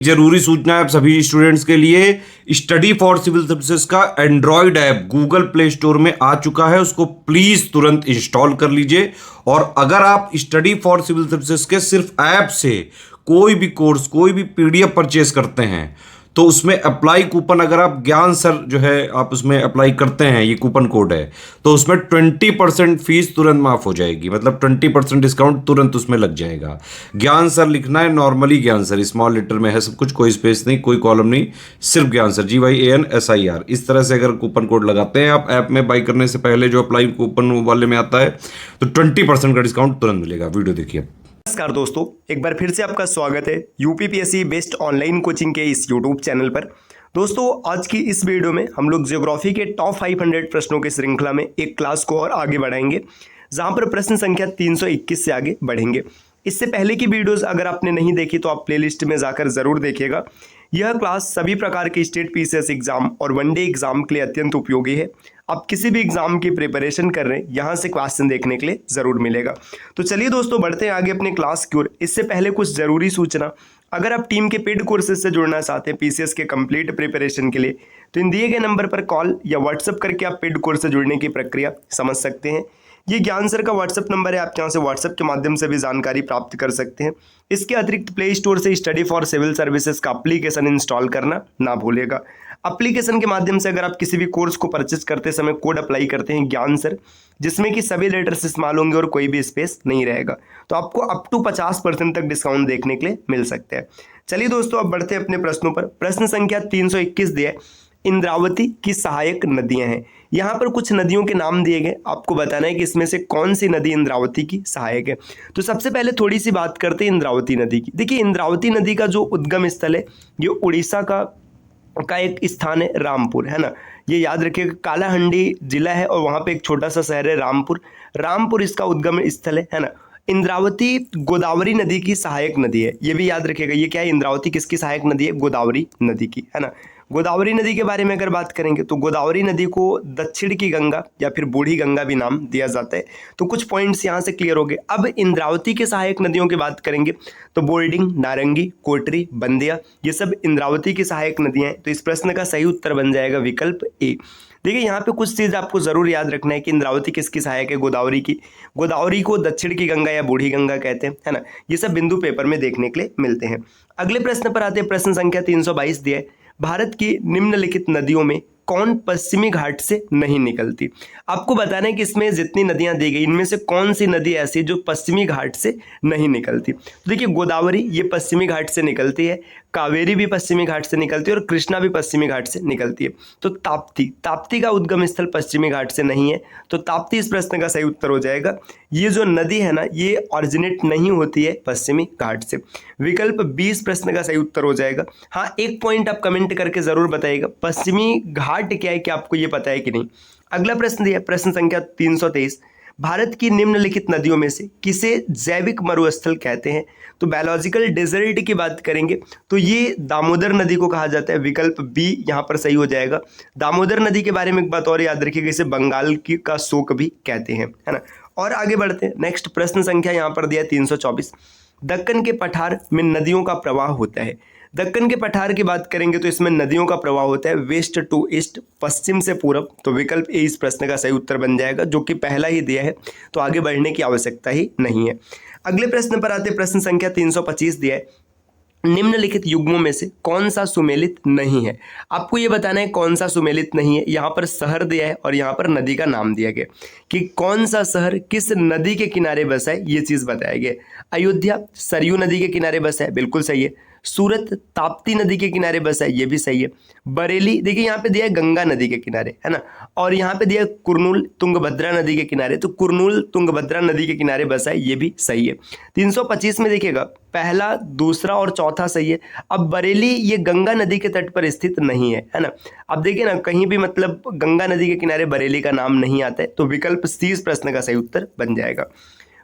जरूरी सूचना है आप सभी स्टूडेंट्स के लिए। स्टडी फॉर सिविल सर्विसेज का Android app Google play store में आ चुका है, उसको प्लीज तुरंत इंस्टॉल कर लीजिए। और अगर आप स्टडी फॉर सिविल सर्विसेज के सिर्फ ऐप से कोई भी कोर्स, कोई भी पीडीएफ परचेस करते हैं तो उसमें अप्लाई कूपन, अगर आप ज्ञान सर जो है आप उसमें अप्लाई करते हैं, ये कूपन कोड है, तो उसमें 20% फीस तुरंत माफ हो जाएगी। मतलब 20% डिस्काउंट तुरंत उसमें लग जाएगा। ज्ञान सर लिखना है, नॉर्मली ज्ञान सर, स्मॉल लेटर में है सब कुछ, कोई स्पेस नहीं, कोई कॉलम नहीं, सिर्फ ज्ञान सर, GYANSIR। इस तरह से अगर कूपन कोड लगाते हैं आप ऐप में बाई करने से पहले, जो अप्लाई कूपन वाले में आता है, तो 20% का डिस्काउंट तुरंत मिलेगा। वीडियो देखिए। नमस्कार दोस्तों, एक बार फिर से आपका स्वागत है यूपीपीएससी बेस्ट ऑनलाइन कोचिंग के इस यूट्यूब चैनल पर। दोस्तों, आज की इस वीडियो में हम लोग ज्योग्राफी के टॉप 500 प्रश्नों की श्रृंखला में एक क्लास को और आगे बढ़ाएंगे, जहां पर प्रश्न संख्या 321 से आगे बढ़ेंगे। इससे पहले की वीडियोस अगर आपने नहीं देखी तो आप प्लेलिस्ट में जाकर जरूर देखिएगा। यह क्लास सभी प्रकार के स्टेट पीसीएस एग्जाम और वनडे एग्जाम के लिए अत्यंत उपयोगी है। आप किसी भी एग्जाम की प्रिपरेशन कर रहे हैं, यहाँ से क्वेश्चन देखने के लिए जरूर मिलेगा। तो चलिए दोस्तों, बढ़ते हैं आगे अपने क्लास की ओर। इससे पहले कुछ जरूरी सूचना, अगर आप टीम के पेड कोर्सेज से जुड़ना चाहते हैं पीसीएस के कंप्लीट प्रिपरेशन के लिए, तो इन दिए गए नंबर पर कॉल या व्हाट्सएप करके आप पेड कोर्स से जुड़ने की प्रक्रिया समझ सकते हैं। ये ज्ञान सर का व्हाट्सएप नंबर है, आप यहाँ से व्हाट्सएप के माध्यम से भी जानकारी प्राप्त कर सकते हैं। इसके अतिरिक्त प्ले स्टोर से स्टडी फॉर सिविल सर्विसेज का एप्लीकेशन इंस्टॉल करना ना भूलेगा। एप्लीकेशन के माध्यम से अगर आप किसी भी कोर्स को परचेस करते समय कोड अप्लाई करते हैं ज्ञान सर, जिसमें कि सभी लेटर्स इस्तेमाल होंगे और कोई भी स्पेस नहीं रहेगा, तो आपको अप टू 50% तक डिस्काउंट देखने के लिए मिल सकता है। चलिए दोस्तों, अब बढ़ते हैं अपने प्रश्नों पर। प्रश्न संख्या 321 दिया है, इंद्रावती की सहायक नदियां हैं। यहाँ पर कुछ नदियों के नाम दिए गए, आपको बताना है कि इसमें से कौन सी नदी इंद्रावती की सहायक है। तो सबसे पहले थोड़ी सी बात करते हैं इंद्रावती नदी की। देखिए, इंद्रावती नदी का जो उद्गम स्थल है, ये उड़ीसा का एक स्थान है, रामपुर, है ना। ये याद रखिएगा, कालाहंडी जिला है और वहाँ पे एक छोटा सा शहर है रामपुर। रामपुर इसका उद्गम स्थल है ना। इंद्रावती गोदावरी नदी की सहायक नदी है, ये भी याद रखिएगा। ये क्या है, इंद्रावती किसकी सहायक नदी है? गोदावरी नदी की, है ना। गोदावरी नदी के बारे में अगर बात करेंगे तो गोदावरी नदी को दक्षिण की गंगा या फिर बूढ़ी गंगा भी नाम दिया जाता है। तो कुछ पॉइंट्स यहाँ से क्लियर हो गए। अब इंद्रावती के सहायक नदियों की बात करेंगे तो बोर्डिंग, नारंगी, कोटरी, बंदिया, ये सब इंद्रावती की सहायक नदियाँ हैं। तो इस प्रश्न का सही उत्तर बन जाएगा विकल्प ए। देखिए, यहाँ पे कुछ चीज़ आपको जरूर याद रखना है कि इंद्रावती किसकी सहायक है? गोदावरी की। गोदावरी को दक्षिण की गंगा या बूढ़ी गंगा कहते हैं, है ना। ये सब बिंदु पेपर में देखने के लिए मिलते हैं। अगले प्रश्न पर आते हैं। प्रश्न संख्या 322 दिया है, भारत की निम्नलिखित नदियों में कौन पश्चिमी घाट से नहीं निकलती? आपको बताना है कि इसमें जितनी नदियां दी गई, इनमें से कौन सी नदी ऐसी है जो पश्चिमी घाट से नहीं निकलती? तो देखिए, गोदावरी ये पश्चिमी घाट से निकलती है, कावेरी भी पश्चिमी घाट से निकलती है और कृष्णा भी पश्चिमी घाट से निकलती है। तो ताप्ती का उद्गम स्थल पश्चिमी घाट से नहीं है, तो ताप्ती इस प्रश्न का सही उत्तर हो जाएगा। ये जो नदी है ना, ये ऑरिजिनेट नहीं होती है पश्चिमी घाट से। विकल्प 20 प्रश्न का सही उत्तर हो जाएगा। हाँ, एक पॉइंट आप कमेंट करके जरूर बताइएगा, पश्चिमी घाट क्या है, क्या आपको ये पता है कि नहीं। अगला प्रश्न दिया, प्रश्न संख्या 323, भारत की निम्नलिखित नदियों में से किसे जैविक मरुस्थल कहते हैं? तो बायोलॉजिकल डेजर्ट की बात करेंगे तो ये दामोदर नदी को कहा जाता है। विकल्प बी यहाँ पर सही हो जाएगा। दामोदर नदी के बारे में एक बात और याद रखिएगा, इसे बंगाल की का शोक भी कहते हैं, है ना। और आगे बढ़ते हैं। नेक्स्ट प्रश्न संख्या यहाँ पर दिया 324, दक्कन के पठार में नदियों का प्रवाह होता है। दक्कन के पठार की बात करेंगे तो इसमें नदियों का प्रवाह होता है वेस्ट टू ईस्ट, पश्चिम से पूरब। तो विकल्प ए इस प्रश्न का सही उत्तर बन जाएगा, जो कि पहला ही दिया है, तो आगे बढ़ने की आवश्यकता ही नहीं है। अगले प्रश्न पर आते, प्रश्न संख्या 325 दिया है, निम्नलिखित युग्मों में से कौन सा सुमेलित नहीं है? आपको ये बताना है कौन सा सुमेलित नहीं है। यहाँ पर शहर दिया है और यहाँ पर नदी का नाम दिया गया कि कौन सा शहर किस नदी के किनारे बसा है, ये चीज़ बताया गया। अयोध्या सरयू नदी के किनारे बसा है, बिल्कुल सही है। सूरत ताप्ती नदी के किनारे बसा है, ये भी सही है। बरेली, देखिए यहाँ पे दिया है गंगा नदी के किनारे, है ना। और यहाँ पे दिया है कुरनूल तुंगभद्रा नदी के किनारे, तो कुरनूल तुंगभद्रा नदी के किनारे बसा है, ये भी सही है। 325 में देखिएगा, पहला, दूसरा और चौथा सही है। अब बरेली ये गंगा नदी के तट पर स्थित नहीं है ना। अब देखिए ना, कहीं भी मतलब गंगा नदी के किनारे बरेली का नाम नहीं आता है, तो विकल्प सी इस प्रश्न का सही उत्तर बन जाएगा।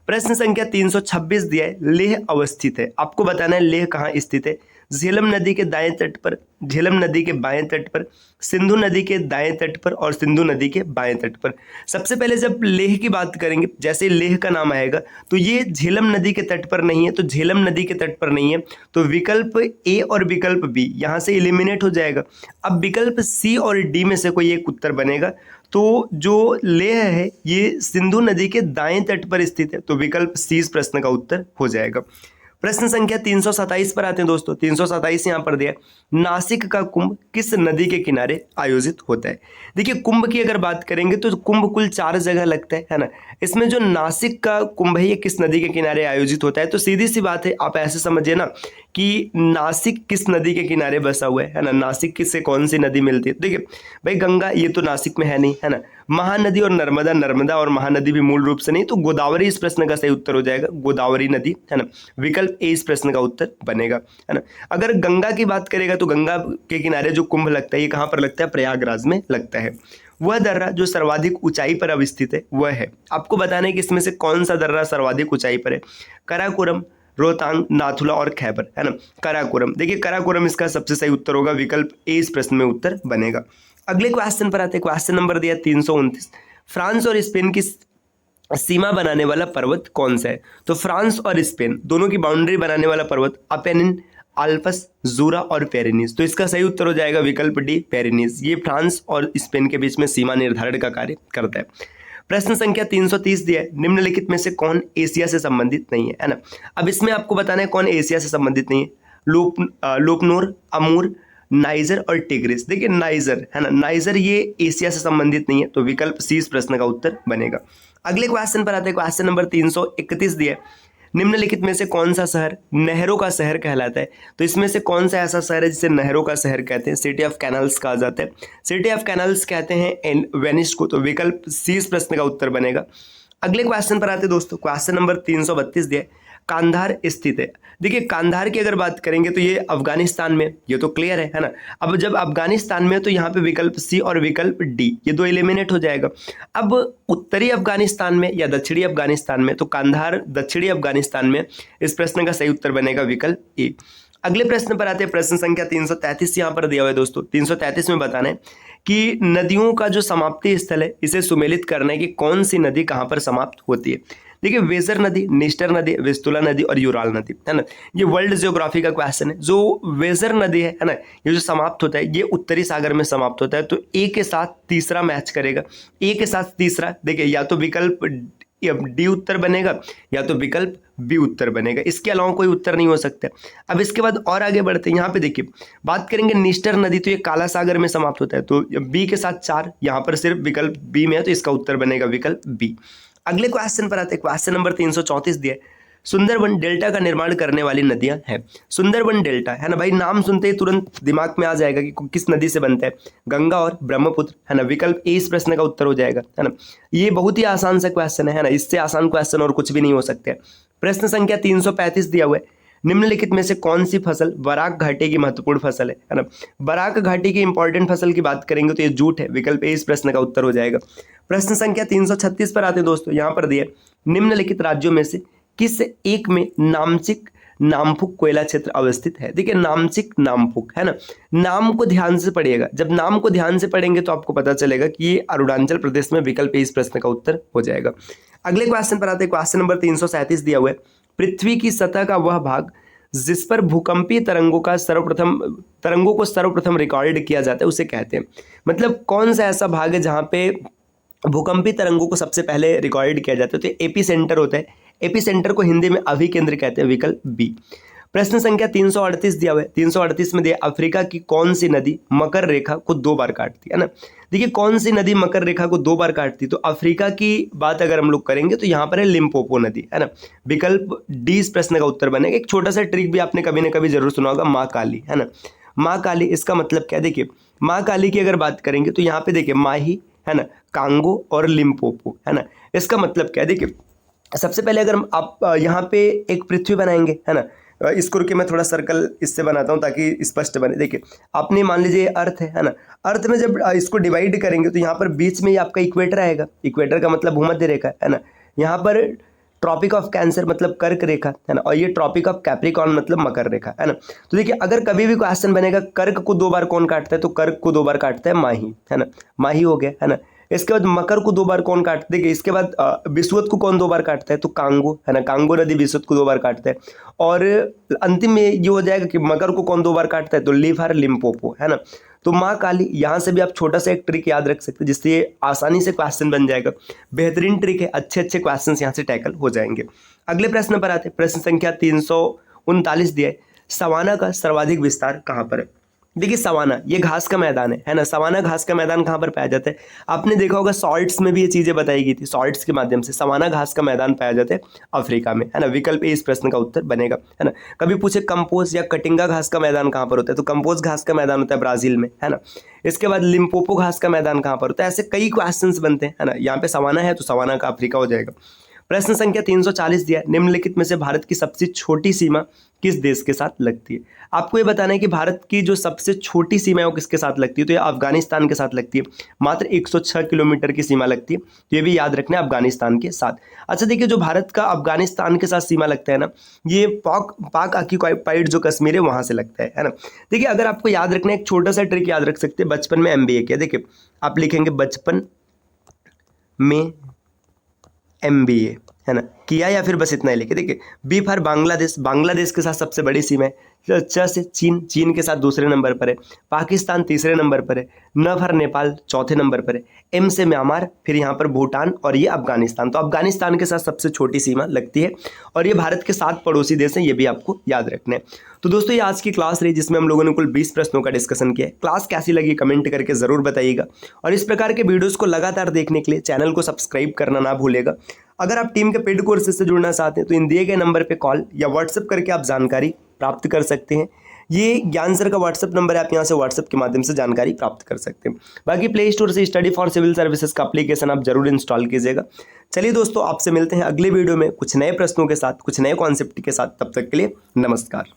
प्रश्न संख्या 326 दिया है, लेह अवस्थित है। आपको बताना है लेह कहाँ स्थित है। झेलम नदी के दाएं तट पर, झेलम नदी के बाएं तट पर, सिंधु नदी के दाएं तट पर और सिंधु नदी के बाएं तट पर। सबसे पहले जब लेह की बात करेंगे, जैसे लेह का नाम आएगा तो ये झेलम नदी के तट पर नहीं है, तो झेलम नदी के तट पर नहीं है, तो विकल्प ए और विकल्प बी यहाँ से एलिमिनेट हो जाएगा। अब विकल्प सी और डी में से कोई एक उत्तर बनेगा, तो जो लेह है ये सिंधु नदी के दाएं तट पर स्थित है, तो विकल्प सी इस प्रश्न का उत्तर हो जाएगा। प्रश्न संख्या 327 पर आते हैं दोस्तों। 327 यहाँ पर दिया, नासिक का कुंभ किस नदी के किनारे आयोजित होता है। देखिए कुंभ की अगर बात करेंगे तो कुंभ कुल 4 जगह लगता है ना। इसमें जो नासिक का कुंभ है ये किस नदी के किनारे आयोजित होता है, तो सीधी सी बात है, आप ऐसे समझिए ना कि नासिक किस नदी के किनारे बसा हुआ है ना। नासिक किससे कौन सी नदी मिलती है, देखिए भाई गंगा ये तो नासिक में है नहीं, है ना। महानदी और नर्मदा, नर्मदा और महानदी भी मूल रूप से नहीं, तो गोदावरी इस प्रश्न का सही उत्तर हो जाएगा, गोदावरी नदी, है ना। विकल्प ए इस प्रश्न का उत्तर बनेगा, है ना। अगर गंगा की बात करेगा तो गंगा के किनारे जो कुंभ लगता है ये कहाँ पर लगता है, प्रयागराज में लगता है। वह दर्रा जो सर्वाधिक ऊंचाई पर अवस्थित है वह है, आपको बताना है कि इसमें से कौन सा दर्रा सर्वाधिक ऊंचाई पर है। कराकोरम, रोहतांग, नाथुला और खैबर, है ना। कराकोरम, देखिए कराकोरम इसका सबसे सही उत्तर होगा, विकल्प ए इस प्रश्न में उत्तर बनेगा। अगले क्वेश्चन पर आते हैं। क्वेश्चन नंबर दिया 329, फ्रांस और स्पेन की सीमा बनाने वाला पर्वत कौन सा है। तो फ्रांस और स्पेन दोनों की बाउंड्री बनाने वाला पर्वत अपेनिन, आल्प्स, जूरा और पेरिनीज, तो इसका सही उत्तर हो जाएगा विकल्प डी, पेरिनीज। ये फ्रांस और स्पेन के बीच में सीमा निर्धारण का कार्य करता है। प्रश्न संख्या 330 दिया है, निम्नलिखित में से कौन एशिया से संबंधित नहीं है ना। अब इसमें आपको बताना है कौन एशिया से संबंधित नहीं है। लोपनूर, अमूर, नाइजर और टिग्रिस। देखिए नाइजर, है ना, नाइजर ये एशिया से संबंधित नहीं है, तो विकल्प सी इस प्रश्न का उत्तर बनेगा। अगले क्वेश्चन पर आते हैं। क्वेश्चन नंबर 331 दिया है, निम्नलिखित में से कौन सा शहर नहरों का शहर कहलाता है। तो इसमें से कौन सा ऐसा शहर है जिसे नहरों का शहर कहते हैं, सिटी ऑफ कैनाल्स कहा जाता है। सिटी ऑफ कैनाल्स कहते हैं वेनिस को, तो विकल्प सी इस प्रश्न का उत्तर बनेगा। अगले क्वेश्चन पर आते हैं दोस्तों। क्वेश्चन नंबर 332 दिया है, कांधार स्थित है। देखिए कांधार की अगर बात करेंगे तो ये अफगानिस्तान में, ये तो क्लियर है ना। अब जब अफगानिस्तान में तो यहाँ पे विकल्प सी और विकल्प डी ये दो एलिमिनेट हो जाएगा। अब उत्तरी अफगानिस्तान में या दक्षिणी अफगानिस्तान में, तो कांधार दक्षिणी अफगानिस्तान में, इस प्रश्न का सही उत्तर बनेगा विकल्प ए। अगले प्रश्न पर आते हैं। प्रश्न संख्या 333 यहाँ पर दिया हुआ है दोस्तों। 333 में बताना है कि नदियों का जो समाप्ति स्थल है इसे सुमेलित करना है कि कौन सी नदी कहाँ पर समाप्त होती है। देखिए वेजर नदी, निस्टर नदी, विस्तुला नदी और यूराल नदी, है ना। ये वर्ल्ड ज्योग्राफी का क्वेश्चन है। जो वेजर नदी है ना, ये जो समाप्त होता है ये उत्तरी सागर में समाप्त होता है, तो ए के साथ तीसरा मैच करेगा। ए के साथ तीसरा, देखिए या तो विकल्प डी उत्तर बनेगा या तो विकल्प बी उत्तर बनेगा, इसके अलावा कोई उत्तर नहीं हो सकता। अब इसके बाद और आगे बढ़ते हैं। यहाँ पे देखिए बात करेंगे निस्टर नदी, तो ये काला सागर में समाप्त होता है, तो बी के साथ 4, यहाँ पर सिर्फ विकल्प बी में है, तो इसका उत्तर बनेगा विकल्प बी। अगले क्वेश्चन पर आते हैं। क्वेश्चन नंबर 334 दिया है, सुंदरबन डेल्टा का निर्माण करने वाली नदियां हैं। सुंदरबन डेल्टा, है ना भाई, नाम सुनते ही तुरंत दिमाग में आ जाएगा कि किस नदी से बनता है, गंगा और ब्रह्मपुत्र, है ना। विकल्प ए इस प्रश्न का उत्तर हो जाएगा, है ना। ये बहुत ही आसान सा क्वेश्चन है ना, इससे आसान क्वेश्चन और कुछ भी नहीं हो सकते। प्रश्न संख्या 335 दिया हुआ है, निम्नलिखित में से कौन सी फसल बराक घाटी की महत्वपूर्ण फसल है ना। बराक घाटी की इंपॉर्टेंट फसल की बात करेंगे तो ये जूट है, विकल्प ए इस प्रश्न का उत्तर हो जाएगा। प्रश्न संख्या 336 पर आते हैं दोस्तों। यहाँ पर दिए, निम्नलिखित राज्यों में से किस एक में नामचिक नामफुक कोयला क्षेत्र अवस्थित है। देखिए नामचिक नामफुक, है ना, नाम को ध्यान से पढ़िएगा। जब नाम को ध्यान से पढ़ेंगे तो आपको पता चलेगा कि ये अरुणाचल प्रदेश में, विकल्प ए इस प्रश्न का उत्तर हो जाएगा। अगले क्वेश्चन पर आते हैं। क्वेश्चन नंबर 337 दिया हुआ है, पृथ्वी की सतह का वह भाग जिस पर भूकंपीय तरंगों को सर्वप्रथम रिकॉर्ड किया जाता है उसे कहते हैं। मतलब कौन सा ऐसा भाग है जहाँ पे भूकंपीय तरंगों को सबसे पहले रिकॉर्ड किया जाता है, तो एपी सेंटर होता है। एपी सेंटर को हिंदी में अभिकेंद्र कहते हैं, विकल्प बी। प्रश्न संख्या 338 दिया हुआ है। 338 में दिया, अफ्रीका की कौन सी नदी मकर रेखा को 2 बार काटती है ना। देखिए कौन सी नदी मकर रेखा को 2 बार काटती, तो अफ्रीका की बात अगर हम लोग करेंगे तो यहाँ पर है लिम्पोपो नदी, है ना। विकल्प डी इस प्रश्न का उत्तर बनेगा। एक छोटा सा ट्रिक भी आपने कभी ना कभी जरूर सुना होगा, माँ काली, है ना। माँ काली, इसका मतलब क्या, देखिए माँ काली की अगर बात करेंगे तो यहाँ पे देखिए माही, है ना, कांगो और लिम्पोपो, है ना। इसका मतलब क्या है, देखिए सबसे पहले अगर आप यहाँ पे एक पृथ्वी बनाएंगे, है ना, इसको रुके मैं थोड़ा सर्कल इससे बनाता हूँ ताकि स्पष्ट बने। देखिए आपने मान लीजिए अर्थ है ना, अर्थ में जब इसको डिवाइड करेंगे तो यहाँ पर बीच में ही आपका इक्वेटर आएगा। इक्वेटर का मतलब भूमध्य रेखा, है ना। यहाँ पर ट्रॉपिक ऑफ कैंसर मतलब कर्क रेखा, है ना, और ये ट्रॉपिक ऑफ कैप्रिकॉर्न मतलब मकर रेखा, है ना। तो देखिए अगर कभी भी क्वेश्चन बनेगा कर्क को 2 बार कौन काटता है, तो कर्क को 2 बार काटता है माही, है ना, माही हो गया, है ना। इसके बाद मकर को 2 बार कौन काटता है, देखिए इसके बाद विषुवत को कौन 2 बार काटता है, तो कांगो, है ना, कांगो नदी विषुवत को 2 बार काटता है। और अंतिम में ये हो जाएगा कि मकर को कौन 2 बार काटता है, तो लीफर लिम्पोपो, है ना। तो माँ काली, यहाँ से भी आप छोटा सा एक ट्रिक याद रख सकते हैं जिससे ये आसानी से क्वेश्चन बन जाएगा। बेहतरीन ट्रिक है, अच्छे अच्छे क्वेश्चन यहाँ से टैकल हो जाएंगे। अगले प्रश्न पर आते हैं। प्रश्न संख्या 339 दिया है, सवाना का सर्वाधिक विस्तार कहाँ पर है। देखिए सवाना ये घास का मैदान है ना। सवाना घास का मैदान कहाँ पर पाया जाता है, आपने देखा होगा शॉर्ट्स में भी ये चीज़ें बताई गई थी, शॉर्ट्स के माध्यम से। सवाना घास का मैदान पाया जाता है अफ्रीका में, है ना। विकल्प ए इस प्रश्न का उत्तर बनेगा, है ना। कभी पूछे कंपोज या कटिंगा घास का मैदान कहाँ पर होता है, तो कंपोज घास का मैदान होता है ब्राजील में, है ना। इसके बाद लिम्पोपो घास का मैदान कहाँ पर होता है, ऐसे कई क्वेश्चंस बनते हैं, है ना। यहाँ पे सवाना है तो सवाना का अफ्रीका हो जाएगा। प्रश्न संख्या 340 दिया, निम्नलिखित में से भारत की सबसे छोटी सीमा किस देश के साथ लगती है। आपको ये बताना है कि भारत की जो सबसे छोटी सीमा है वो किसके साथ लगती है, तो ये अफगानिस्तान के साथ लगती है। मात्र 106 किलोमीटर की सीमा लगती है, तो ये भी याद रखना है, अफगानिस्तान के साथ। अच्छा देखिए, जो भारत का अफगानिस्तान के साथ सीमा लगता है ना, ये पाक ऑक्यूपाइड जो कश्मीर है वहाँ से लगता है ना। देखिए अगर आपको याद रखना है, एक छोटा सा ट्रिक याद रख सकते हैं, बचपन में MBA किया। देखिए आप लिखेंगे बचपन में MBA, है ना, किया, या फिर बस इतना ही लिखे। देखिए बी फॉर बांग्लादेश, बांग्लादेश के साथ सबसे बड़ी सीमा है। च से चीन, चीन के साथ दूसरे नंबर पर है। पाकिस्तान तीसरे नंबर पर है। न फॉर नेपाल चौथे नंबर पर है। M से म्यांमार, फिर यहाँ पर भूटान और ये अफगानिस्तान। तो अफगानिस्तान के साथ सबसे छोटी सीमा लगती है और ये भारत के 7 पड़ोसी देश हैं, ये भी आपको याद रखना है। तो दोस्तों ये आज की क्लास रही जिसमें हम लोगों ने कुल 20 प्रश्नों का डिस्कशन किया है। क्लास कैसी लगी कमेंट करके ज़रूर बताइएगा और इस प्रकार के वीडियोस को लगातार देखने के लिए चैनल को सब्सक्राइब करना ना भूलेगा। अगर आप टीम के पेड कोर्सेज से जुड़ना चाहते हैं तो इन दिए गए नंबर पे कॉल या व्हाट्सएप करके आप जानकारी प्राप्त कर सकते हैं। ये ज्ञान सर का व्हाट्सएप नंबर है, आप यहाँ से व्हाट्सएप के माध्यम से जानकारी प्राप्त कर सकते हैं। बाकी प्ले स्टोर से स्टडी फॉर सिविल सर्विसेज का एप्लीकेशन आप जरूर इंस्टॉल कीजिएगा। चलिए दोस्तों, आपसे मिलते हैं अगले वीडियो में कुछ नए प्रश्नों के साथ, कुछ नए कॉन्सेप्ट के साथ। तब तक के लिए नमस्कार।